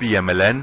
PMLN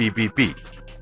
PPP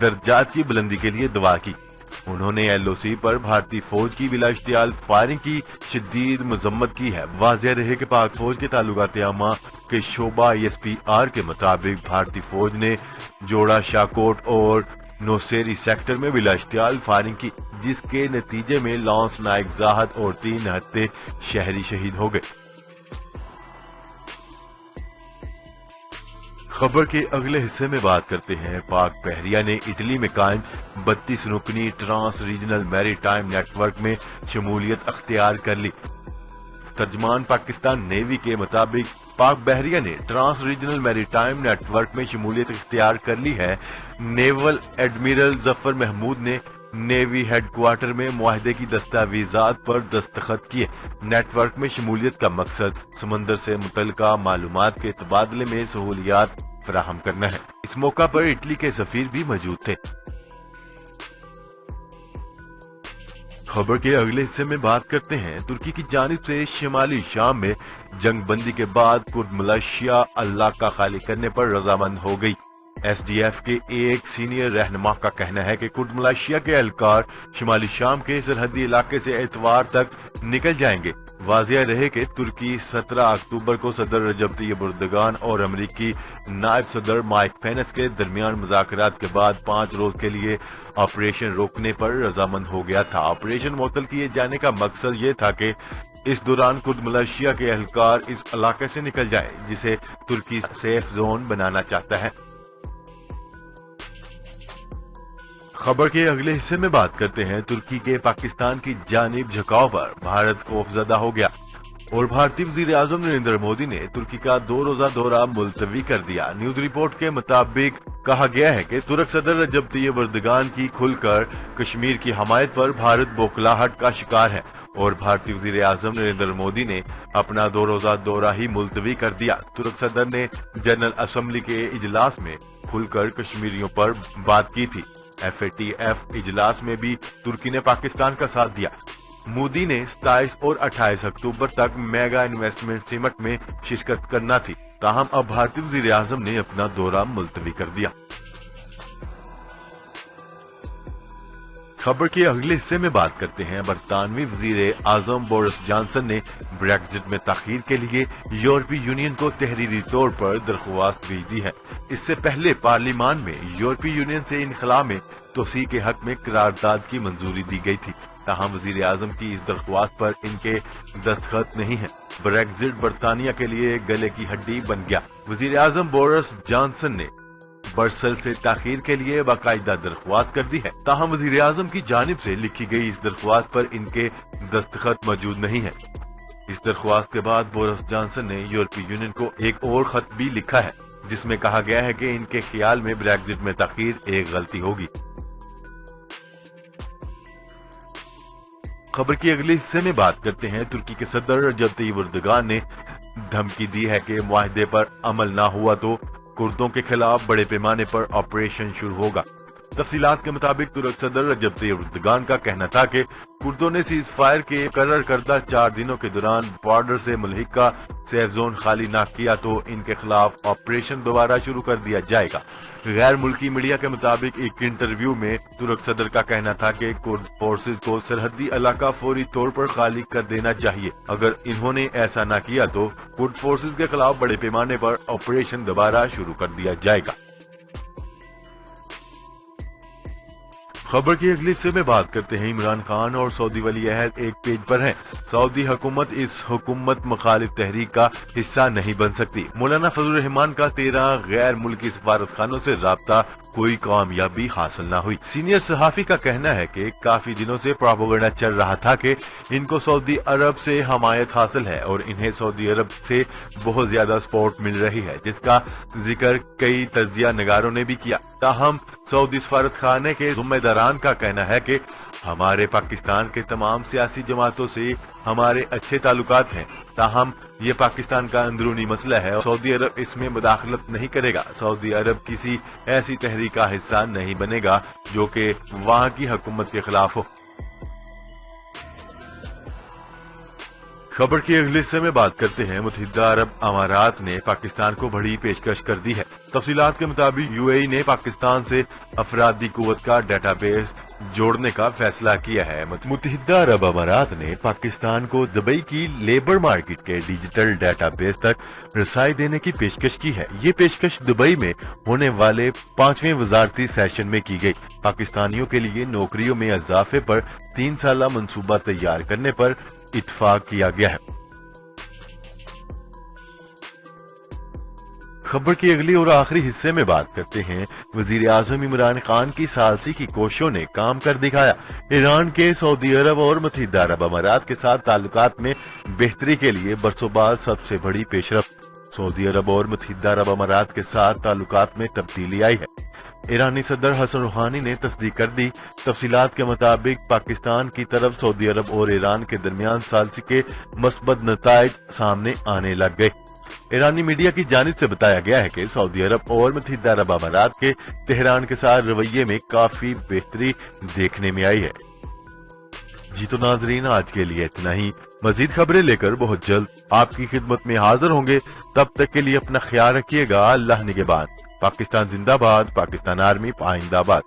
درجات کی بلندی کے لیے دعا کی۔ انہوں نے LOC پر بھارتی فوج کی بلا اشتعال فائرنگ کی شدید مذمت کی ہے۔ واضح رہے کہ پاک فوج کے تعلقات عامہ کے شعبہ ISPR کے مطابق بھارتی فوج نے جوڑا شاکوٹ اور نوسیری سیکٹر میں بلا اشتعال فائرنگ کی، جس کے نتیجے میں لانس نائک زاہد اور 3 نہتے شہری شہید ہو گئے۔ خبر کے اگلے حصے میں بات کرتے ہیں۔ پاک بحریہ نے اٹلی میں قائم 32 رکنی ٹرانس ریجنل میری ٹائم نیٹ ورک میں شمولیت اختیار کر لی۔ ترجمان پاکستان نیوی کے مطابق پاک بحریہ نے ٹرانس ریجنل میری ٹائم نیٹ ورک میں شمولیت اختیار کر لی ہے۔ نیول ایڈمرل ظفر محمود نے نیوی ہیڈ کوارٹر میں معاہدے کی دستاویزات پر دستخط کیے۔ نیٹ ورک میں شمولیت کا مقصد سمندر سے متعلقہ معلومات کے تبادلے میں سہولیات فراہم کرنا ہے۔ اس موقع پر اٹلی کے سفیر بھی موجود تھے۔ خبر کے اگلے حصے میں بات کرتے ہیں۔ ترکی کی جانب سے شمالی شام میں جنگ بندی کے بعد کرد ملیشیا علاقہ خالی کرنے پر رضامند ہو گئی۔ SDF کے ایک سینئر رہنما کا کہنا ہے کہ کرد ملیشیا کے اہلکار شمالی شام کے سرحدی علاقے سے اتوار تک نکل جائیں گے۔ واضح رہے کہ ترکی 17 اکتوبر کو صدر رجب طیب اردگان اور امریکی نائب صدر مائک پینس کے درمیان مذاکرات کے بعد 5 روز کے لیے آپریشن روکنے پر رضامند ہو گیا تھا۔ آپریشن معطل کیے جانے کا مقصد یہ تھا کہ اس دوران کرد ملیشیا کے اہلکار اس علاقے سے نکل جائیں جسے ترکی سیف زون بنانا چاہتا ہے۔ خبر کے اگلے حصے میں بات کرتے ہیں۔ ترکی کے پاکستان کی جانب جھکاؤ پر بھارت خوفزدہ ہو گیا اور بھارتی وزیر اعظم نریندر مودی نے ترکی کا 2 روزہ دورہ ملتوی کر دیا۔ نیوز رپورٹ کے مطابق کہا گیا ہے کہ ترک صدر رجب طیب اردگان کی کھل کر کشمیر کی حمایت پر بھارت بوکھلاہٹ کا شکار ہے اور بھارتی وزیر اعظم نریندر مودی نے اپنا 2 روزہ دورہ ہی ملتوی کر دیا۔ ترک صدر نے جنرل اسمبلی کے اجلاس میں کھل کر کشمیریوں پر بات کی تھی۔ FATF اجلاس میں بھی ترکی نے پاکستان کا ساتھ دیا۔ مودی نے 27 اور 28 اکتوبر تک میگا انویسٹمنٹ سمٹ میں شرکت کرنا تھی، تاہم اب بھارتی وزیر اعظم نے اپنا دورہ ملتوی کر دیا۔ خبر کے اگلے حصے میں بات کرتے ہیں۔ برطانوی وزیر اعظم بورس جانسن نے بریگزٹ میں تاخیر کے لیے یورپی یونین کو تحریری طور پر درخواست بھیج دی ہے۔ اس سے پہلے پارلیمان میں یورپی یونین سے انخلاء میں توسیع کے حق میں قرارداد کی منظوری دی گئی تھی، تاہم وزیر اعظم کی اس درخواست پر ان کے دستخط نہیں ہیں۔ بریگزٹ برطانیہ کے لیے گلے کی ہڈی بن گیا۔ وزیر اعظم بورس جانسن نے برسل سے تاخیر کے لیے باقاعدہ درخواست کر دی ہے، تاہم وزیر اعظم کی جانب سے لکھی گئی اس درخواست پر ان کے دستخط موجود نہیں ہیں۔ اس درخواست کے بعد بورس جانسن نے یورپی یونین کو ایک اور خط بھی لکھا ہے جس میں کہا گیا ہے کہ ان کے خیال میں بریگزٹ میں تاخیر ایک غلطی ہوگی۔ خبر کی اگلے حصے میں بات کرتے ہیں۔ ترکی کے صدر رجب طیب اردگان نے دھمکی دی ہے کہ معاہدے پر عمل نہ ہوا تو کردوں کے خلاف بڑے پیمانے پر آپریشن شروع ہوگا۔ تفصیلات کے مطابق ترک صدر رجب طیب اردگان کا کہنا تھا کہ کردوں نے سیز فائر کے مقرر کردہ 4 دنوں کے دوران بارڈر سے ملحقہ سیف زون خالی نہ کیا تو ان کے خلاف آپریشن دوبارہ شروع کر دیا جائے گا۔ غیر ملکی میڈیا کے مطابق ایک انٹرویو میں ترک صدر کا کہنا تھا کہ کرد فورسز کو سرحدی علاقہ فوری طور پر خالی کر دینا چاہیے۔ اگر انہوں نے ایسا نہ کیا تو کرد فورسز کے خلاف بڑے پیمانے پر آپریشن دوبارہ شروع کر دیا جائے گا۔ خبر کے اگلے حصے میں بات کرتے ہیں۔ عمران خان اور سعودی ولی عہد ایک پیج پر ہیں۔ سعودی حکومت اس حکومت مخالف تحریک کا حصہ نہیں بن سکتی۔ مولانا فضل الرحمان کا 13 غیر ملکی سفارت خانوں سے رابطہ کوئی کامیابی حاصل نہ ہوئی۔ سینئر صحافی کا کہنا ہے کہ کافی دنوں سے پروپیگنڈا چل رہا تھا کہ ان کو سعودی عرب سے حمایت حاصل ہے اور انہیں سعودی عرب سے بہت زیادہ سپورٹ مل رہی ہے، جس کا ذکر کئی تجزیہ نگاروں نے بھی کیا۔ تاہم سعودی سفارت خانے کے ذمہ داران کا کہنا ہے کہ ہمارے پاکستان کے تمام سیاسی جماعتوں سے ہمارے اچھے تعلقات ہیں، تاہم یہ پاکستان کا اندرونی مسئلہ ہے اور سعودی عرب اس میں مداخلت نہیں کرے گا۔ سعودی عرب کسی ایسی تحریک کا حصہ نہیں بنے گا جو کہ وہاں کی حکومت کے خلاف ہو۔ خبر کے اگلے حصے میں بات کرتے ہیں متحدہ عرب امارات نے پاکستان کو بڑی پیشکش کر دی ہے۔ تفصیلات کے مطابق یو اے ای نے پاکستان سے افرادی قوت کا ڈیٹا بیس جوڑنے کا فیصلہ کیا ہے۔ متحدہ عرب امارات نے پاکستان کو دبئی کی لیبر مارکیٹ کے ڈیجیٹل ڈیٹا بیس تک رسائی دینے کی پیشکش کی ہے۔ یہ پیشکش دبئی میں ہونے والے 5ویں وزارتی سیشن میں کی گئی۔ پاکستانیوں کے لیے نوکریوں میں اضافے پر 3 سالہ منصوبہ تیار کرنے پر اتفاق کیا گیا ہے۔ خبر کے اگلی اور آخری حصے میں بات کرتے ہیں وزیر اعظم عمران خان کی ثالثی کی کوششوں نے کام کر دکھایا۔ ایران کے سعودی عرب اور متحدہ عرب امارات کے ساتھ تعلقات میں بہتری کے لیے برسوں بعد سب سے بڑی پیش رفت۔ سعودی عرب اور متحدہ عرب امارات کے ساتھ تعلقات میں تبدیلی آئی ہے۔ ایرانی صدر حسن روحانی نے تصدیق کر دی۔ تفصیلات کے مطابق پاکستان کی طرف سعودی عرب اور ایران کے درمیان ثالثی کے مثبت نتائج سامنے آنے لگ گئے۔ ایرانی میڈیا کی جانب سے بتایا گیا ہے کہ سعودی عرب اور متحدہ عرب امارات کے تہران کے ساتھ رویے میں کافی بہتری دیکھنے میں آئی ہے۔ جی تو ناظرین، آج کے لیے اتنا ہی۔ مزید خبریں لے کر بہت جلد آپ کی خدمت میں حاضر ہوں گے۔ تب تک کے لیے اپنا خیال رکھیے گا۔ اللہ نگہبان۔ پاکستان زندہ باد، پاکستان آرمی پائندہ باد۔